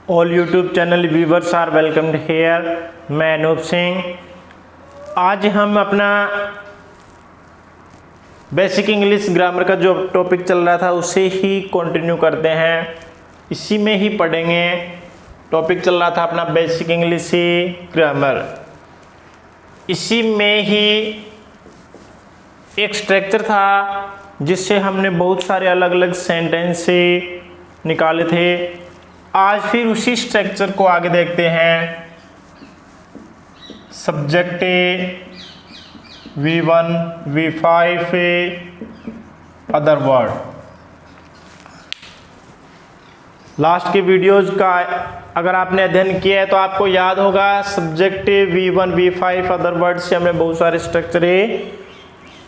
All YouTube channel viewers are welcomed here. मैं अनूप सिंह। आज हम अपना बेसिक इंग्लिश ग्रामर का जो टॉपिक चल रहा था उसे ही कंटिन्यू करते हैं, इसी में ही पढ़ेंगे। टॉपिक चल रहा था अपना बेसिक इंग्लिश ग्रामर, इसी में ही एक स्ट्रक्चर था जिससे हमने बहुत सारे अलग अलग सेंटेंस से निकाले थे। आज फिर उसी स्ट्रक्चर को आगे देखते हैं। Subject V1 V5 other word. Last के वीडियोज का अगर आपने अध्ययन किया है तो आपको याद होगा, subject V1 V5 other word से हमने बहुत सारे स्ट्रक्चर,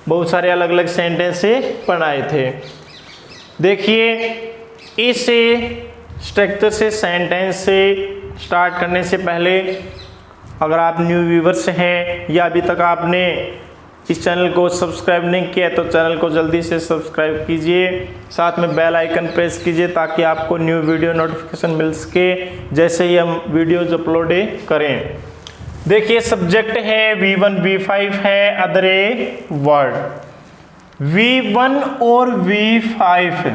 बहुत सारे अलग अलग सेंटेंस से पढ़ाए थे। देखिए, इस स्ट्रक्चर से सेंटेंस से स्टार्ट करने से पहले अगर आप न्यू व्यूवर्स हैं या अभी तक आपने इस चैनल को सब्सक्राइब नहीं किया तो चैनल को जल्दी से सब्सक्राइब कीजिए, साथ में बेल आइकन प्रेस कीजिए ताकि आपको न्यू वीडियो नोटिफिकेशन मिल सके जैसे ही हम वीडियोज अपलोड करें। देखिए, सब्जेक्ट है V1 V5 है अदर वर्ड। V1 और V5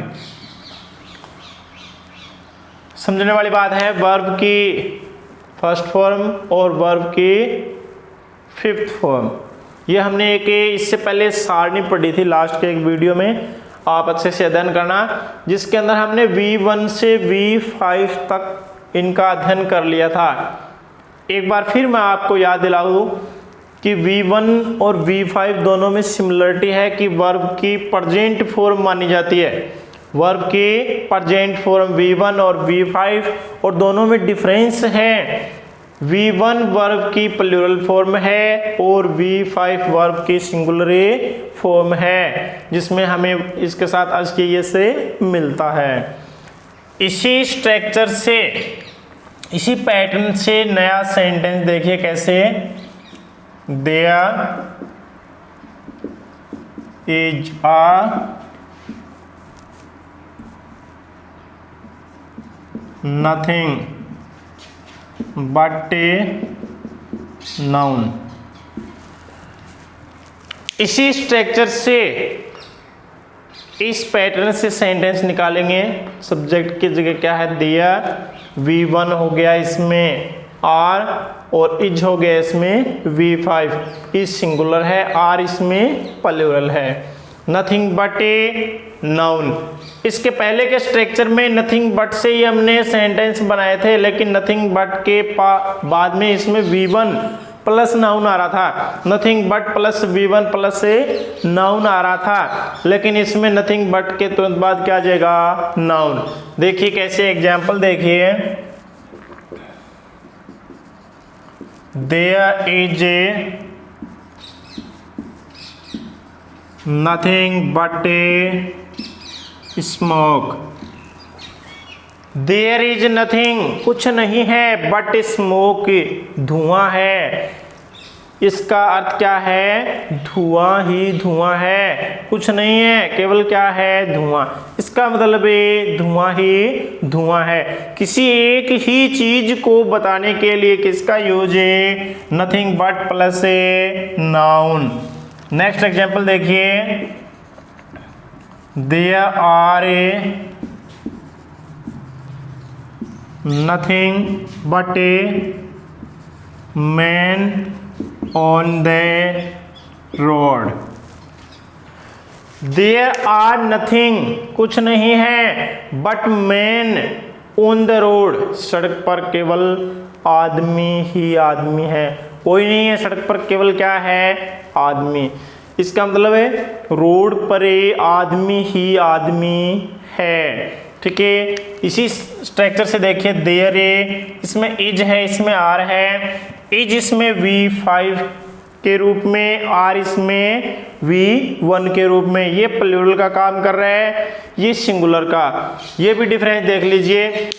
समझने वाली बात है, वर्ब की फर्स्ट फॉर्म और वर्ब की फिफ्थ फॉर्म। ये हमने एक इससे पहले सारणी पढ़ी थी लास्ट के एक वीडियो में, आप अच्छे से अध्ययन करना, जिसके अंदर हमने V1 से V5 तक इनका अध्ययन कर लिया था। एक बार फिर मैं आपको याद दिलाऊं कि V1 और V5 दोनों में सिमिलरिटी है कि वर्ब की प्रेजेंट फॉर्म मानी जाती है। वर्ब की प्रेजेंट फॉर्म V1 और V5, और दोनों में डिफरेंस है। V1 वर्ब की प्लूरल फॉर्म है और V5 वर्ब की सिंगुलर फॉर्म है, जिसमें हमें इसके साथ अश्लीय से मिलता है। इसी स्ट्रक्चर से, इसी पैटर्न से नया सेंटेंस देखिए कैसे। There is a nothing but a noun। इसी स्ट्रक्चर से, इस पैटर्न से सेंटेंस निकालेंगे। सब्जेक्ट की जगह क्या है, देयर। V1 हो गया इसमें R, और इज हो गया इसमें V5। इज सिंगुलर है, R इसमें प्लूरल है। Nothing but a noun. इसके पहले के स्ट्रक्चर में नथिंग बट से ही हमने सेंटेंस बनाए थे, लेकिन नथिंग बट के बाद में इसमें V1 प्लस नाउन आ रहा था। Nothing but plus V1 plus से नाउन आ रहा था, लेकिन इसमें नथिंग बट के तुरंत बाद क्या आ जाएगा, नाउन। देखिए कैसे, एग्जाम्पल देखिए। There is a nothing but a smoke। there is nothing, कुछ नहीं है, but smoke, धुआं है। इसका अर्थ क्या है, धुआं ही धुआं है, कुछ नहीं है, केवल क्या है, धुआं। इसका मतलब है धुआं ही धुआं है। किसी एक ही चीज को बताने के लिए किसका यूज है, nothing but plus a noun. Next example देखिए। There are a nothing but a man on the road. There are nothing, कुछ नहीं है, but man on the road, सड़क पर केवल आदमी ही आदमी है, कोई नहीं है सड़क पर, केवल क्या है, आदमी। इसका मतलब है रोड पर आदमी ही आदमी है। ठीक है, इसी स्ट्रक्चर से देखिए। देयर ए, इसमें इज है, इसमें आर है। इज इसमें V5 के रूप में, आर इसमें V1 के रूप में। ये प्लूरल का काम कर रहा है, ये सिंगुलर का। ये भी डिफरेंस देख लीजिए,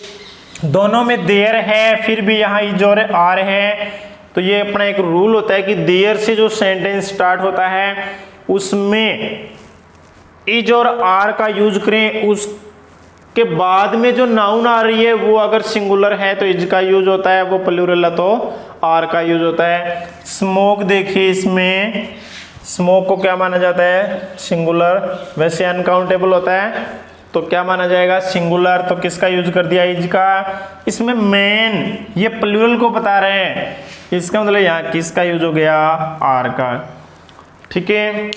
दोनों में देयर है, फिर भी यहाँ इज और आर है। तो ये अपना एक रूल होता है कि देयर से जो सेंटेंस स्टार्ट होता है उसमें इज और आर का यूज करें, उस के बाद में जो नाउन आ रही है वो अगर सिंगुलर है तो इज का यूज होता है, वो प्लूरल है तो आर का यूज होता है। स्मोक देखिए, इसमें स्मोक को क्या माना जाता है, सिंगुलर, वैसे अनकाउंटेबल होता है तो क्या माना जाएगा, सिंगुलर, तो किसका यूज कर दिया, इज का। इसमें मैन ये प्लूरल को बता रहे हैं, इसका मतलब यहाँ किसका यूज हो गया, आर का। ठीक है,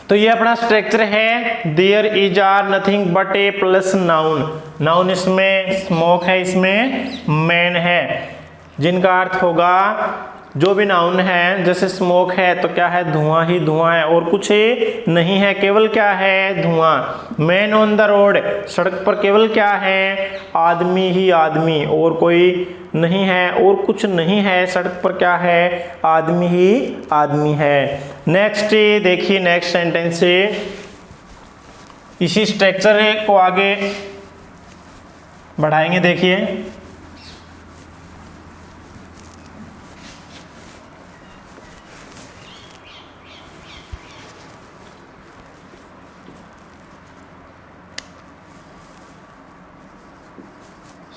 तो ये अपना स्ट्रक्चर है, there is are nothing but a plus noun. Noun इसमें स्मोक है, इसमें मैन है, जिनका अर्थ होगा जो भी नाउन है, जैसे स्मोक है तो क्या है, धुआं ही धुआं है और कुछ नहीं है, केवल क्या है, धुआं। मैन ऑन द रोड, सड़क पर केवल क्या है, आदमी ही आदमी, और कोई नहीं है और कुछ नहीं है, सड़क पर क्या है, आदमी ही आदमी है। नेक्स्ट देखिए, नेक्स्ट सेंटेंस से इसी स्ट्रक्चर को आगे बढ़ाएंगे। देखिए,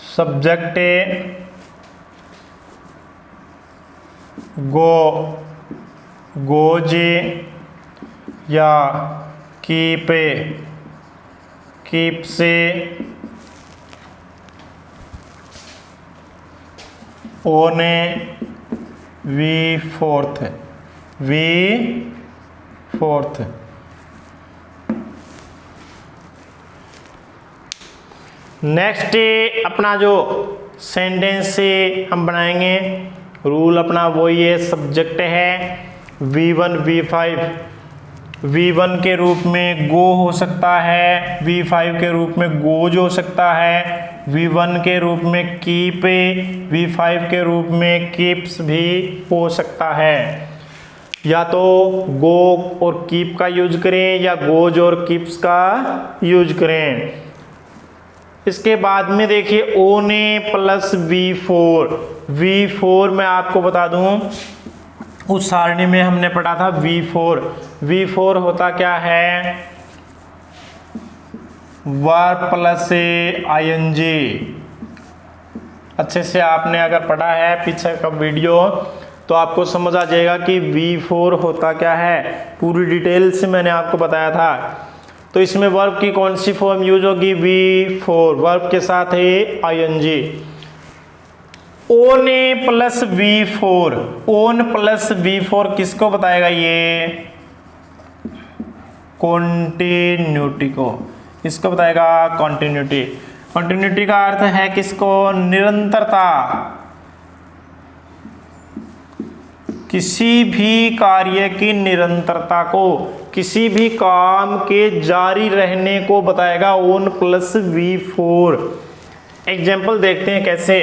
सब्जेक्ट गो, गोज या कीप, कीप से on V fourth, V fourth. Next अपना जो सेंटेंस से हम बनाएंगे रूल अपना वो ये सब्जेक्ट है V1 V5। V1 के रूप में गो हो सकता है, V5 के रूप में गोज हो सकता है, V1 के रूप में कीप, V5 के रूप में कीप्स भी हो सकता है। या तो गो और कीप का यूज करें या गोज और कीप्स का यूज करें। इसके बाद में देखिए ओने प्लस V4। V4 मैं आपको बता दूं, उस सारणी में हमने पढ़ा था V4। V4 होता क्या है, वर्ब प्लस ING। अच्छे से आपने अगर पढ़ा है पीछे का वीडियो तो आपको समझ आ जाएगा कि V4 होता क्या है, पूरी डिटेल से मैंने आपको बताया था। तो इसमें वर्ब की कौन सी फॉर्म यूज होगी, V4, वर्ब के साथ है ING। On plus V4, on plus V4 किसको बताएगा, ये कॉन्टिन्यूटी को, इसको बताएगा कॉन्टिन्यूटी। कॉन्टिन्यूटी का अर्थ है किसको, निरंतरता। किसी भी कार्य की निरंतरता को, किसी भी काम के जारी रहने को बताएगा ओन प्लस V4। एग्जाम्पल देखते हैं कैसे।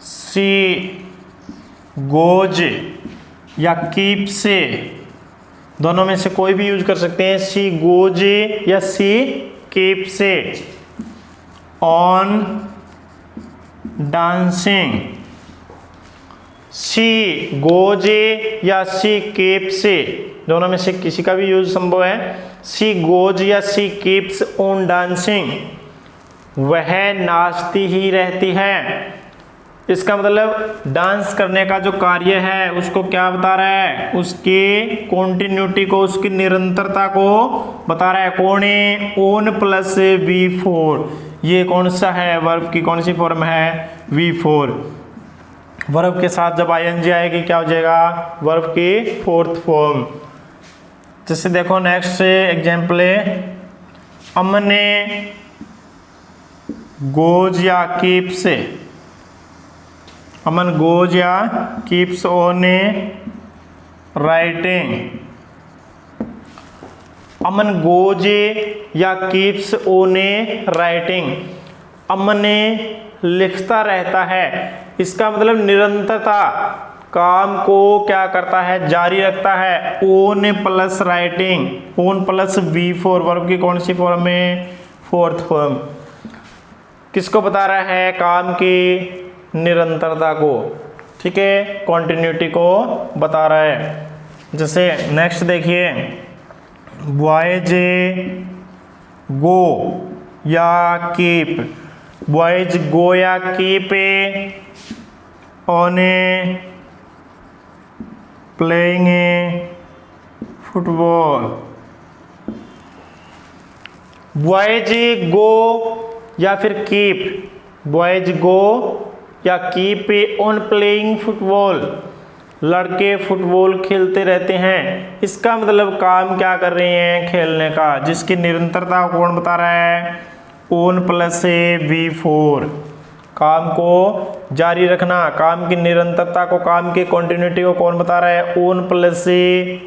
सी गोज या कीप से, दोनों में से कोई भी यूज कर सकते हैं, सी गोज या सी कीप से ऑन डांसिंग। सी गोजे या सी कीप से, दोनों में से किसी का भी यूज संभव है। सी गोज या सी कीप्स ऑन डांसिंग, वह नाचती ही रहती है। इसका मतलब डांस करने का जो कार्य है उसको क्या बता रहा है, उसकी कॉन्टिन्यूटी को, उसकी निरंतरता को बता रहा है। कौन है, ओन प्लस V4। ये कौन सा है, वर्ब की कौन सी फॉर्म है, V4। वर्ब के साथ जब ING आएगी क्या हो जाएगा, वर्ब की फोर्थ फॉर्म। जैसे देखो नेक्स्ट एग्जाम्पल है, अमने गोज या कीप से, अमन गोज या keeps on writing. Aman goes या कीप्स ऑन राइटिंग, अमन लिखता रहता है। इसका मतलब निरंतरता, काम को क्या करता है, जारी रखता है। One plus writing, own plus V4, verb की कौन सी फॉर्म है, फोर्थ फॉर्म। किसको बता रहा है, काम की निरंतरता को, ठीक है, कॉन्टिन्यूटी को बता रहा है। जैसे नेक्स्ट देखिए, बॉयज गो या कीप, बॉयज गो या keep on a playing a football. Boys go या फिर कीप, बॉयज गो या कीप ऑन प्लेइंग फुटबॉल, लड़के फुटबॉल खेलते रहते हैं। इसका मतलब काम क्या कर रहे हैं, खेलने का, जिसकी निरंतरता कौन बता रहा है, ऑन प्लस V4, काम को जारी रखना, काम की निरंतरता को, काम की कंटिन्यूटी को कौन बता रहा है, ऑन प्लस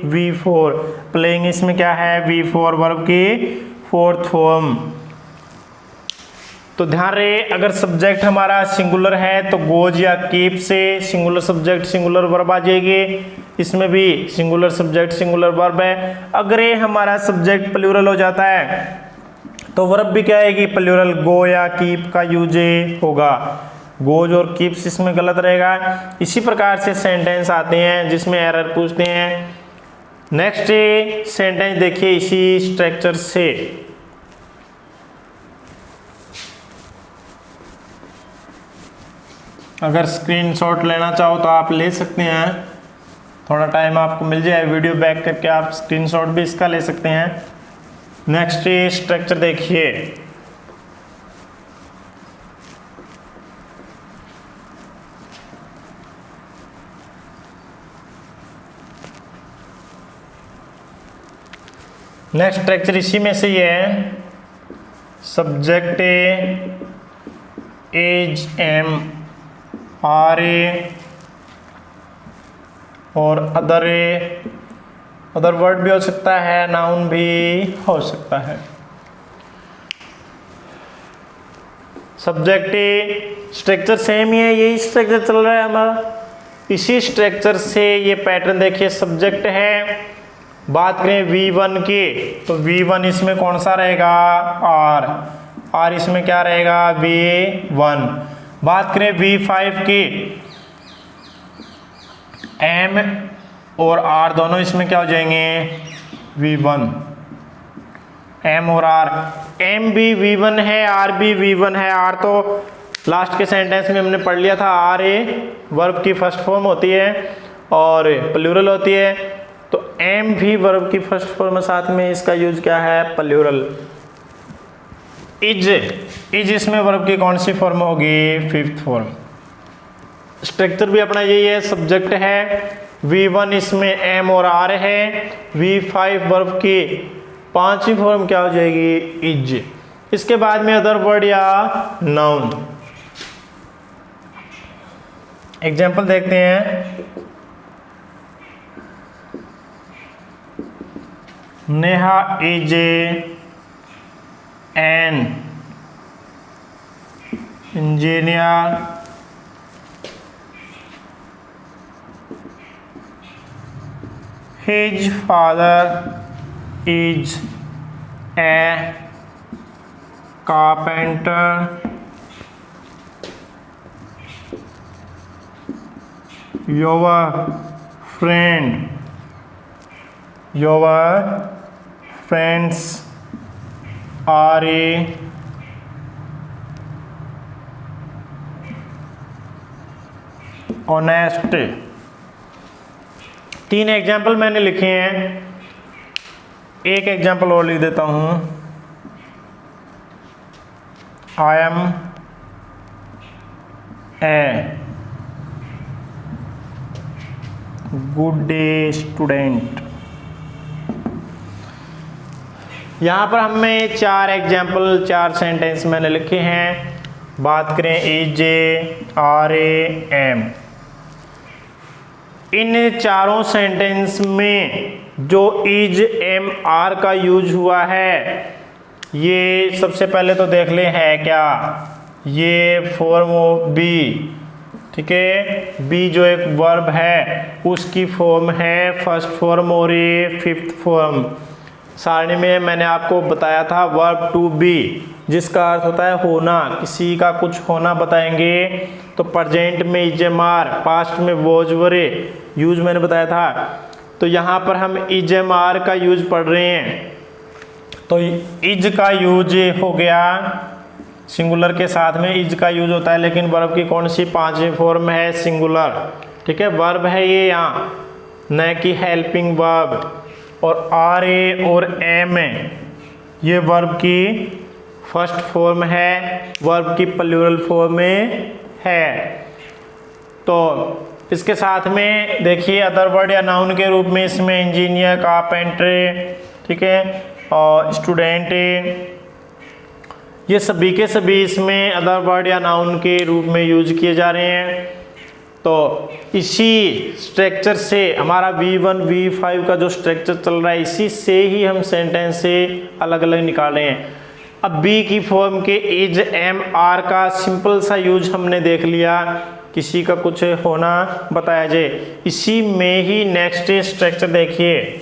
V4। प्लेइंग इसमें क्या है, V4 वर्ब की फोर्थ फॉर्म। तो ध्यान रहे, अगर सब्जेक्ट हमारा सिंगुलर है तो गोज या कीप से सिंगुलर सब्जेक्ट सिंगुलर वर्ब आ जाएगी, इसमें भी सिंगुलर सब्जेक्ट सिंगुलर वर्ब है। अगर ये हमारा सब्जेक्ट प्लूरल हो जाता है तो वर्ब भी क्या आएगी, प्लूरल, गो या कीप का यूज होगा, गोज और कीप्स इसमें गलत रहेगा। इसी प्रकार से सेंटेंस आते हैं जिसमें एरर पूछते हैं। नेक्स्ट सेंटेंस देखिए इसी स्ट्रक्चर से, अगर स्क्रीनशॉट लेना चाहो तो आप ले सकते हैं, थोड़ा टाइम आपको मिल जाए, वीडियो बैक करके आप स्क्रीनशॉट भी इसका ले सकते हैं। नेक्स्ट स्ट्रक्चर देखिए, नेक्स्ट स्ट्रक्चर इसी में से ये है, सब्जेक्ट एज एम आर ए और अदर वर्ड भी हो सकता है, नाउन भी हो सकता है। सब्जेक्ट स्ट्रक्चर सेम ही है, यही स्ट्रक्चर चल रहा है हमारा। इसी स्ट्रक्चर से ये पैटर्न देखिए, सब्जेक्ट है, बात करें V1 की तो V1 इसमें कौन सा रहेगा, R इसमें क्या रहेगा, V1। बात करें V5 की, M और R दोनों इसमें क्या हो जाएंगे, V1। M और R, M भी V1 है, R भी V1 है। R तो लास्ट के सेंटेंस में हमने पढ़ लिया था, R ए वर्ब की फर्स्ट फॉर्म होती है और प्लूरल होती है, तो M भी वर्ब की फर्स्ट फॉर्म, साथ में इसका यूज क्या है, प्लूरल। इज इसमें वर्ब की कौन सी फॉर्म होगी, फिफ्थ फॉर्म। स्ट्रक्चर भी अपना यही है, सब्जेक्ट है, V1 इसमें M और R है, V5 वर्ब की पांचवी फॉर्म क्या हो जाएगी, इज। इसके बाद में अदर वर्ड या नाउन। एग्जाम्पल देखते हैं, Neha is an engineer, his father is a carpenter, your friends are honest। तीन एग्जाम्पल मैंने लिखे हैं, एक एग्जाम्पल और लिख देता हूं, I am a good day student. यहाँ पर हमें चार एग्जाम्पल, चार सेंटेंस मैंने लिखे हैं। बात करें इज, आर, एम, इन चारों सेंटेंस में जो इज, एम, आर का यूज हुआ है, ये सबसे पहले तो देख ले है क्या, ये फॉर्म बी, ठीक है, बी जो एक वर्ब है उसकी फॉर्म है फर्स्ट फॉर्म और ये फिफ्थ फॉर्म। सारणी में मैंने आपको बताया था वर्ब टू बी, जिसका अर्थ होता है होना, किसी का कुछ होना बताएंगे तो प्रेजेंट में इज, एम, आर, पास्ट में वॉज, वर, यूज मैंने बताया था। तो यहाँ पर हम इज एम आर का यूज पढ़ रहे हैं, तो इज का यूज हो गया, सिंगुलर के साथ में इज का यूज होता है, लेकिन वर्ब की कौन सी पांचवी फॉर्म है, सिंगुलर। ठीक है, वर्ब है ये यहाँ, न कि हेल्पिंग वर्ब। और आर ए और एम ये वर्ब की फर्स्ट फॉर्म है, वर्ब की प्लूरल फॉर्म में है। तो इसके साथ में देखिए अदर वर्ड या नाउन के रूप में इसमें इंजीनियर, कारपेंटर, ठीक है, और स्टूडेंट, ये सभी के सभी इसमें अदर वर्ड या नाउन के रूप में यूज किए जा रहे हैं। तो इसी स्ट्रक्चर से हमारा V1 V5 का जो स्ट्रक्चर चल रहा है, इसी से ही हम सेंटेंस से अलग अलग निकाल रहे हैं। अब बी की फॉर्म के इज एम आर का सिंपल सा यूज हमने देख लिया, किसी का कुछ होना बताया जाए। इसी में ही नेक्स्ट स्ट्रक्चर देखिए,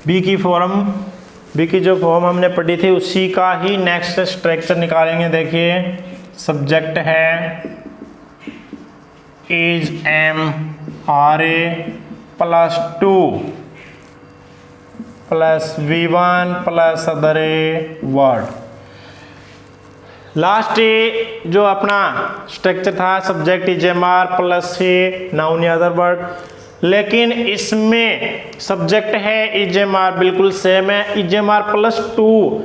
बी की जो फॉर्म हमने पढ़ी थी उसी का ही नेक्स्ट स्ट्रक्चर निकालेंगे। देखिए सब्जेक्ट है is am are a plus 2 plus V1 plus other a word. Last जो अपना स्ट्रक्चर था subject is am are plus a noun या अदर वर्ड, लेकिन इसमें सब्जेक्ट है इज एम आर, बिल्कुल सेम है, इज एम आर प्लस 2।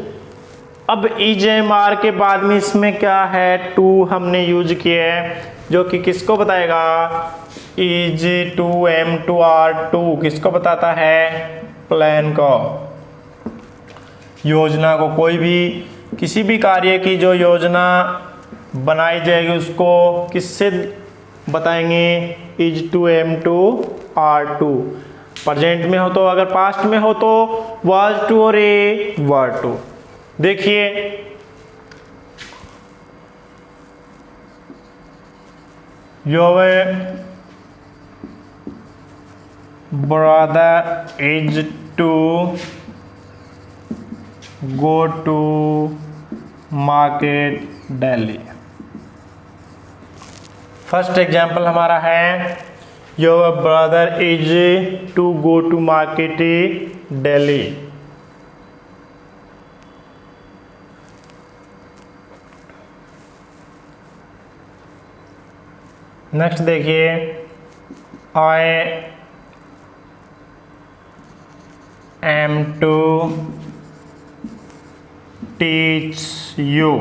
अब इज एम आर के बाद में इसमें क्या है, 2 हमने यूज किया है, जो कि किसको बताएगा, is to am to are 2 किसको बताता है, प्लान को, योजना को। कोई भी किसी भी कार्य की जो योजना बनाई जाएगी उसको किससे बताएंगे, is to am to are 2। Present में हो तो, अगर पास्ट में हो तो वाज टू और ए वर 2। देखिए your brother is to go to market Delhi. First example हमारा है your brother is to go to market Delhi. Next देखिए, I am to teach you.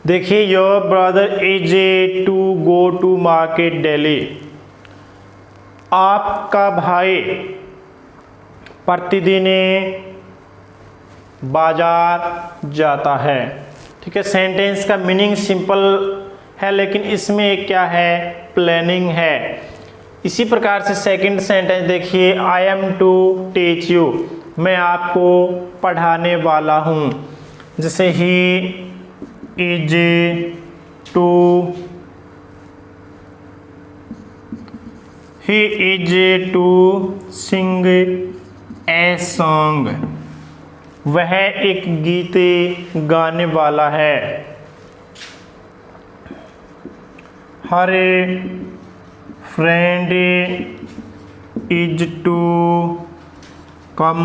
देखिए your brother is to go to market Delhi. आपका भाई प्रतिदिन बाजार जाता है। ठीक है, सेंटेंस का मीनिंग सिंपल है, लेकिन इसमें एक क्या है, प्लानिंग है। इसी प्रकार से सेकंड सेंटेंस देखिए, I am to teach you, मैं आपको पढ़ाने वाला हूँ। जैसे ही is to sing a song, वह एक गीत गाने वाला है। Her friend is to come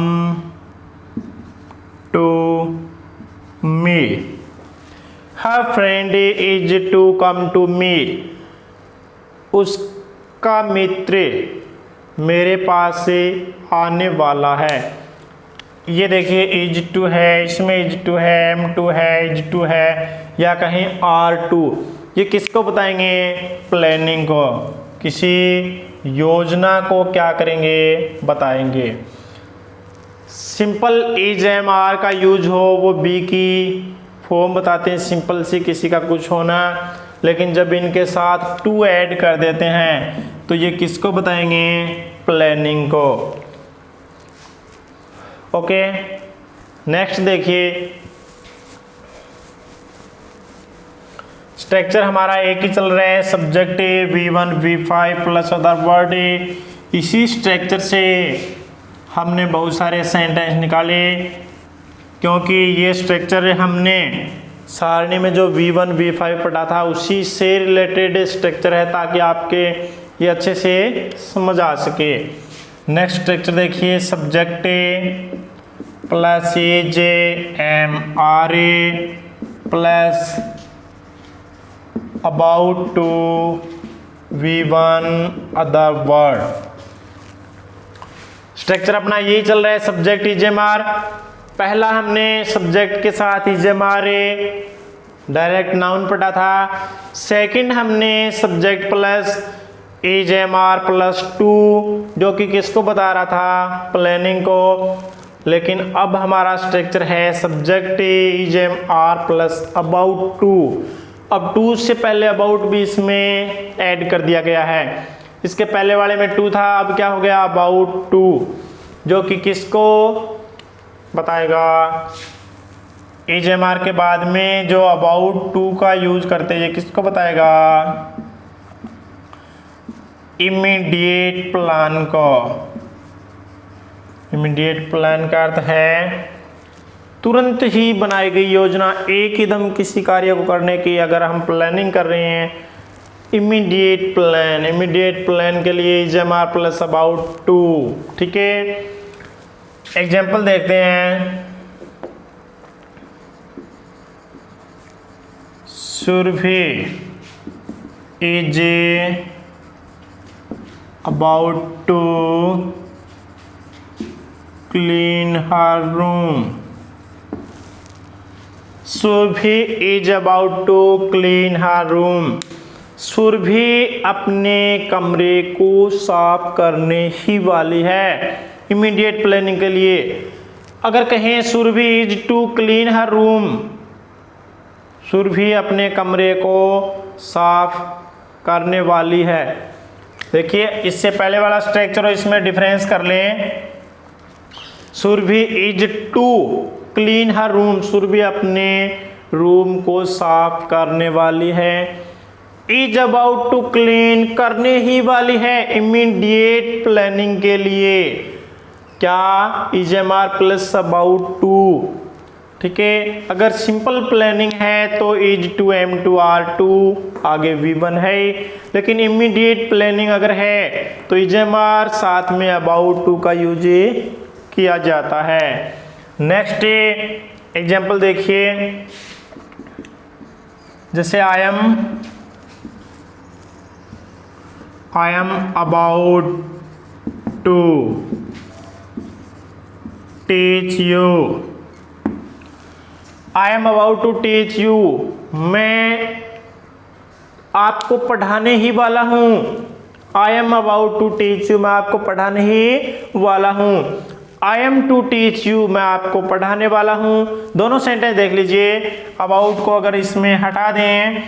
to me. Her friend is to come to me, उसका मित्र मेरे पास से आने वाला है। ये देखिए इज टू है, इसमें इज टू है, एम टू है, इज टू है, या कहीं आर टू। ये किसको बताएंगे, प्लानिंग को, किसी योजना को क्या करेंगे, बताएंगे। सिंपल इज एम आर का यूज हो वो बी की फॉर्म बताते हैं, सिंपल सी किसी का कुछ होना, लेकिन जब इनके साथ टू ऐड कर देते हैं तो ये किसको बताएंगे, प्लानिंग को। ओके, नेक्स्ट देखिए, स्ट्रक्चर हमारा एक ही चल रहा है, subject V1 V5 plus other word. इसी स्ट्रक्चर से हमने बहुत सारे सेंटेंस निकाले, क्योंकि ये स्ट्रक्चर हमने सारणी में जो V1 V5 पढ़ा था उसी से रिलेटेड स्ट्रक्चर है, ताकि आपके ये अच्छे से समझ आ सके। नेक्स्ट स्ट्रक्चर देखिए, subject a plus AJMRA plus about to V1 other word. Structure अपना यही चल रहा है, सब्जेक्ट EJMR। पहला हमने सब्जेक्ट के साथ EJMRA डायरेक्ट नाउन पढ़ा था। सेकंड हमने सब्जेक्ट प्लस EJMR प्लस 2, जो कि किसको बता रहा था, प्लानिंग को। लेकिन अब हमारा स्ट्रक्चर है सब्जेक्ट EJMR प्लस अबाउट 2। अब 2 से पहले अबाउट भी इसमें ऐड कर दिया गया है। इसके पहले वाले में 2 था, अब क्या हो गया, अबाउट 2, जो कि किसको बताएगा, EJMR के बाद में जो अबाउट 2 का यूज करते हैं, ये किसको बताएगा, इमीडिएट प्लान को। इमीडिएट प्लान का अर्थ है तुरंत ही बनाई गई योजना, एक ही दम किसी कार्य को करने की अगर हम प्लानिंग कर रहे हैं, इमीडिएट प्लान। इमीडिएट प्लान के लिए EJMR प्लस अबाउट 2। ठीक है, एग्जाम्पल देखते हैं। Surabhi is about to clean her room. Surabhi is about to clean her room. Surabhi अपने कमरे को साफ करने ही वाली है। इमीडिएट प्लानिंग के लिए अगर कहें Surabhi is to clean her room, Surabhi अपने कमरे को साफ करने वाली है। देखिए, इससे पहले वाला स्ट्रक्चर और इसमें डिफरेंस कर लें। Surabhi is to clean her room, Surabhi अपने रूम को साफ करने वाली है। इज अबाउट टू क्लीन, करने ही वाली है। इमीडिएट प्लानिंग के लिए क्या, EJMR प्लस अबाउट 2। ठीक है, अगर सिंपल प्लानिंग है तो इज टू M2R2 आगे V1 है, लेकिन इमीडिएट प्लानिंग अगर है तो EJMR साथ में अबाउट 2 का यूज किया जाता है। नेक्स्ट एग्जाम्पल देखिए, जैसे I am about to teach you. I am about to teach you, मैं आपको पढ़ाने ही वाला हूँ। I am about to teach you, मैं आपको पढ़ाने ही वाला हूँ। I am to teach you, मैं आपको पढ़ाने वाला हूँ। दोनों सेंटेंस देख लीजिए। अबाउट को अगर इसमें हटा दें,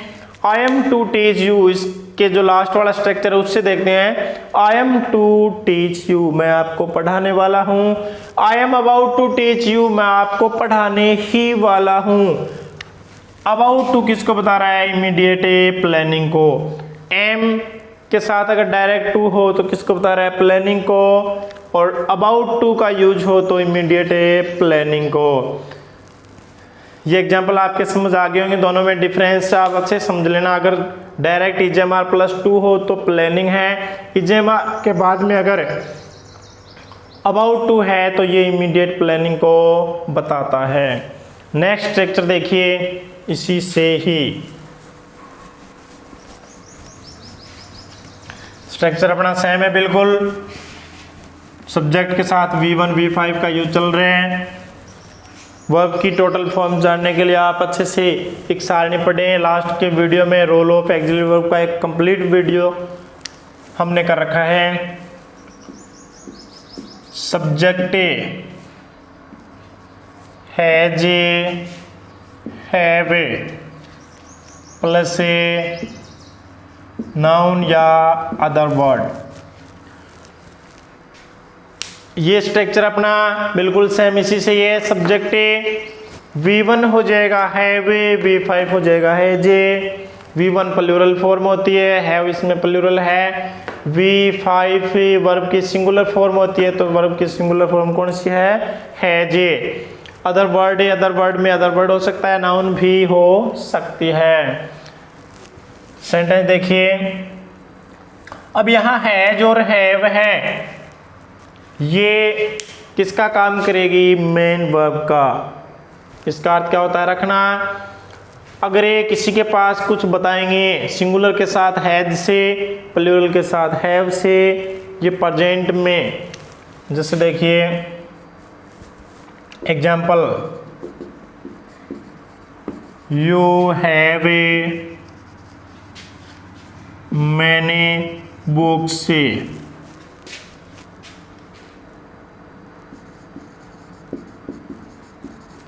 I am to teach you, इसके जो लास्ट वाला स्ट्रक्चर है उससे देखते हैं। I am to teach you, मैं आपको पढ़ाने वाला हूँ। I am about to teach you, मैं आपको पढ़ाने ही वाला हूँ। अबाउट टू किसको बता रहा है, इमीडिएट प्लानिंग को। एम के साथ अगर डायरेक्ट टू हो तो किसको बता रहा है, प्लानिंग को। और अबाउट टू का यूज हो तो इमीडिएट प्लानिंग को। ये एग्जाम्पल आपके समझ आ गए होंगे, दोनों में डिफरेंस आप अच्छे समझ लेना। अगर डायरेक्ट EJMR प्लस 2 हो तो प्लानिंग है, EJMR के बाद में अगर अबाउट 2 है तो ये इमीडिएट प्लानिंग को बताता है। नेक्स्ट स्ट्रक्चर देखिए, इसी से ही स्ट्रक्चर अपना सेम है बिल्कुल। सब्जेक्ट के साथ V1 V5 का यूज चल रहे हैं। वर्ब की टोटल फॉर्म जानने के लिए आप अच्छे से एक सारणी पढ़ें। लास्ट के वीडियो में रोल ऑफ एक्सिलरी वर्ब का एक कंप्लीट वीडियो हमने कर रखा है। Subject has, have plus noun या अदर वर्ड। ये स्ट्रक्चर अपना बिल्कुल सेम इसी से ये सब्जेक्ट V1 हो जाएगा हैव, V5 हो जाएगा हैज। V1 प्लूरल फॉर्म होती है, हैव इसमें प्लूरल है। V5 वर्ब की सिंगुलर फॉर्म होती है, तो वर्ब की सिंगुलर फॉर्म कौन सी है जे। अदर वर्ड है, अदर वर्ड में अदर वर्ड हो सकता है, नाउन भी हो सकती है। सेंटेंस देखिए, अब यहाँ हैज और हैव है, ये किसका काम करेगी, मेन वर्ब का। इसका अर्थ क्या होता है रखना, अगर ये किसी के पास कुछ बताएंगे सिंगुलर के साथ हैज से, प्लूरल के साथ हैव से, ये प्रेजेंट में, जैसे देखिए example, you have a many books,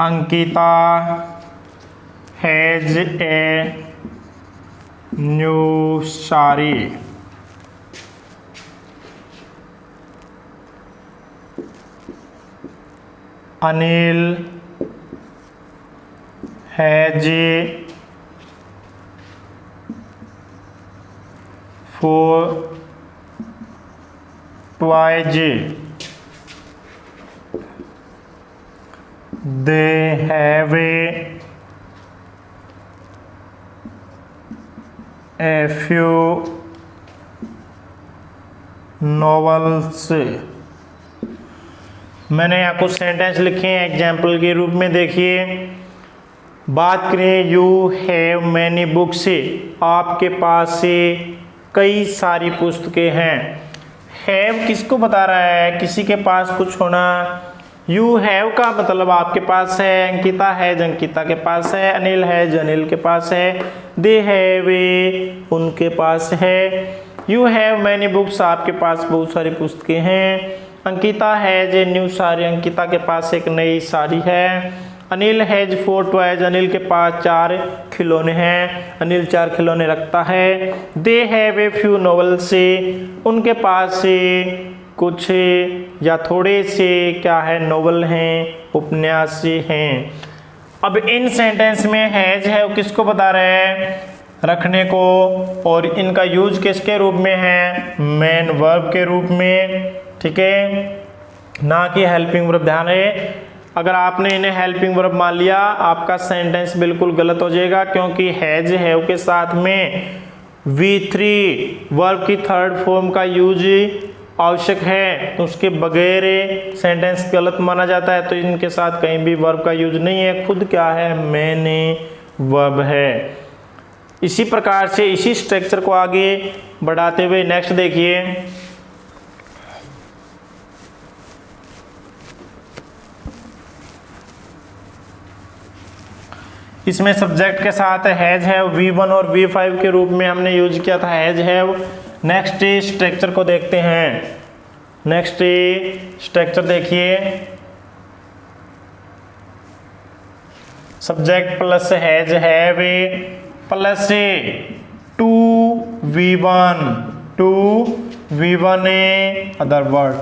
Ankita has a new sari, Anil has four toys, they have a few novels. मैंने यहाँ कुछ सेंटेंस लिखे हैं एग्जाम्पल के रूप में, देखिए। बात करें यू हैव मैनी बुक्स से, आपके पास से कई सारी पुस्तकें हैं। हैव किसको बता रहा है, किसी के पास कुछ होना। यू हैव का मतलब आपके पास है, अंकिता हैज अंकिता के पास है, अनिल हैज अनिल के पास है, दे हैव उनके पास है। यू हैव मैनी बुक्स, आपके पास बहुत सारी पुस्तकें हैं। Ankita has a new sari, Ankita के पास एक नई साड़ी है। Anil has four toys, Anil के पास 4 खिलौने हैं, अनिल 4 खिलौने रखता है। They have a few novels, उनके पास से कुछ या थोड़े से क्या है, नॉवल हैं, उपन्यास हैं। अब इन सेंटेंस में हैज है किसको बता रहे हैं, रखने को, और इनका यूज किसके रूप में है, मेन वर्ब के रूप में, ठीक है, ना कि हेल्पिंग वर्ब। ध्यान है, अगर आपने इन्हें हेल्पिंग वर्ब मान लिया आपका सेंटेंस बिल्कुल गलत हो जाएगा, क्योंकि हैज हैव के साथ में V3 वर्ब की थर्ड फॉर्म का यूज आवश्यक है, तो उसके बगैर सेंटेंस गलत माना जाता है। तो इनके साथ कहीं भी वर्ब का यूज नहीं है, खुद क्या है, मेन वर्ब है। इसी प्रकार से इसी स्ट्रक्चर को आगे बढ़ाते हुए नेक्स्ट देखिए, इसमें सब्जेक्ट के साथ हैज हैव V1 और V5 के रूप में हमने यूज किया था हैज हैव। नेक्स्ट स्ट्रक्चर को देखते हैं। नेक्स्ट स्ट्रक्चर देखिए, subject plus has have plus 2V1 other word.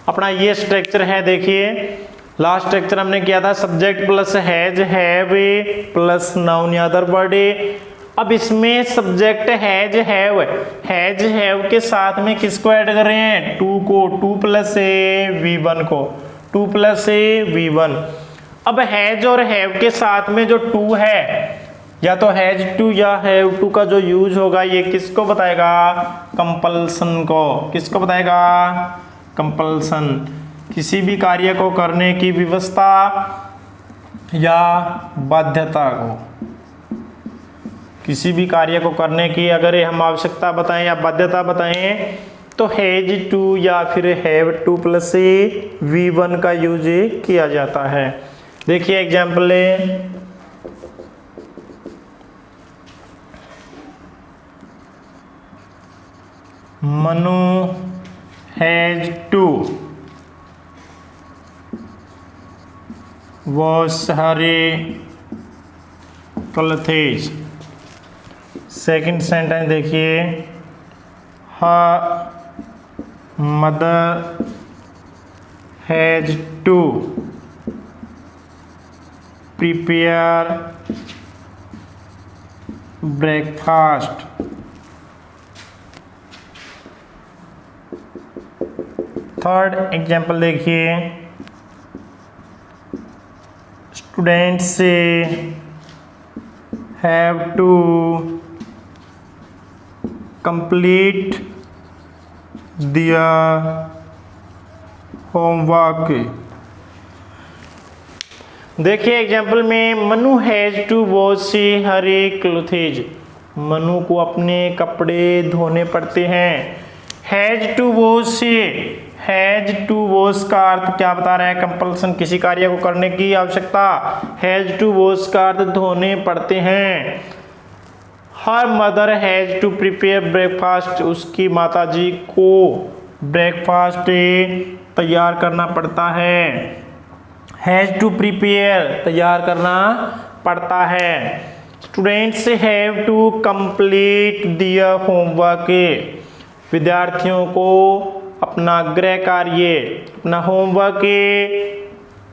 अपना ये स्ट्रक्चर है। देखिए लास्ट स्ट्रक्चर हमने किया था subject plus has have plus noun या अदर वर्ड। अब इसमें सब्जेक्ट हैज हैव के साथ में किसको ऐड कर रहे हैं, 2 को, 2 प्लस V1 को, 2 प्लस V1। अब हैज और हैव के साथ में जो 2 है, या तो हैज टू या हैव टू का जो यूज होगा ये किसको बताएगा, कंपल्सन को। किसको बताएगा, कंपल्सन। किसी भी कार्य को करने की व्यवस्था या बाध्यता को, किसी भी कार्य को करने की अगर हम आवश्यकता बताएं या बाध्यता बताएं तो हैज टू या फिर हैव टू प्लस V1 का यूज किया जाता है। देखिए एग्जाम्पल है, Manu has to wash her clothes. Second sentence देखिए, her mother has to prepare breakfast third example देखिए, students have to complete their homework. देखिए एग्जाम्पल में Manu has to wash her एक क्लोथेज, मनु को अपने कपड़े धोने पड़ते हैं। Has to wash, has to wash का अर्थ क्या बता रहा है, कंपल्सन, किसी कार्य को करने की आवश्यकता। हैज टू वॉश का अर्थ धोने पड़ते हैं। Her mother has to prepare breakfast, उसकी माताजी को ब्रेकफास्ट तैयार करना पड़ता है। हैज टू प्रिपेयर, तैयार करना पड़ता है। Students have to complete their homework, विद्यार्थियों को अपना गृह कार्य, अपना होमवर्क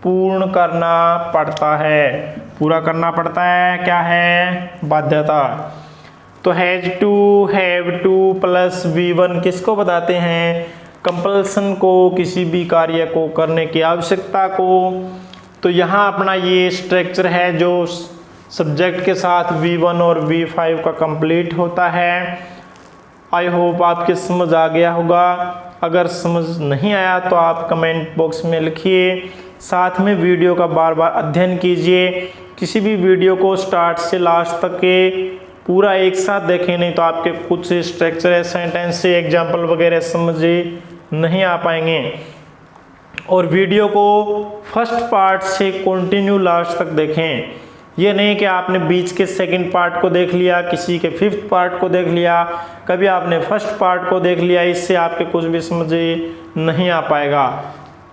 पूर्ण करना पड़ता है, पूरा करना पड़ता है, क्या है, बाध्यता। तो has to, have to plus V1 किसको बताते हैं, कंपल्सन को, किसी भी कार्य को करने की आवश्यकता को। तो यहाँ अपना ये स्ट्रक्चर है जो सब्जेक्ट के साथ V1 और V5 का कंप्लीट होता है। आई होप आपके समझ आ गया होगा। अगर समझ नहीं आया तो आप कमेंट बॉक्स में लिखिए, साथ में वीडियो का बार बार अध्ययन कीजिए। किसी भी वीडियो को स्टार्ट से लास्ट तक के पूरा एक साथ देखें, नहीं तो आपके कुछ स्ट्रक्चर है, सेंटेंस से एग्जाम्पल वगैरह समझ नहीं आ पाएंगे। और वीडियो को फर्स्ट पार्ट से कंटिन्यू लास्ट तक देखें। ये नहीं कि आपने बीच के सेकंड पार्ट को देख लिया, किसी के फिफ्थ पार्ट को देख लिया, कभी आपने फर्स्ट पार्ट को देख लिया, इससे आपके कुछ भी समझ नहीं आ पाएगा।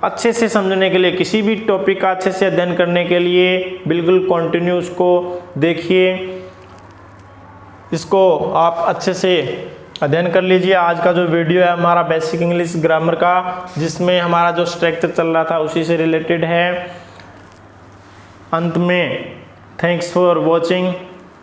अच्छे से समझने के लिए, किसी भी टॉपिक का अच्छे से अध्ययन करने के लिए बिल्कुल कंटिन्यू उसको देखिए, इसको आप अच्छे से अध्ययन कर लीजिए। आज का जो वीडियो है हमारा बेसिक इंग्लिश ग्रामर का, जिसमें हमारा जो स्ट्रक्चर चल रहा था उसी से रिलेटेड है। अंत में थैंक्स फॉर वॉचिंग।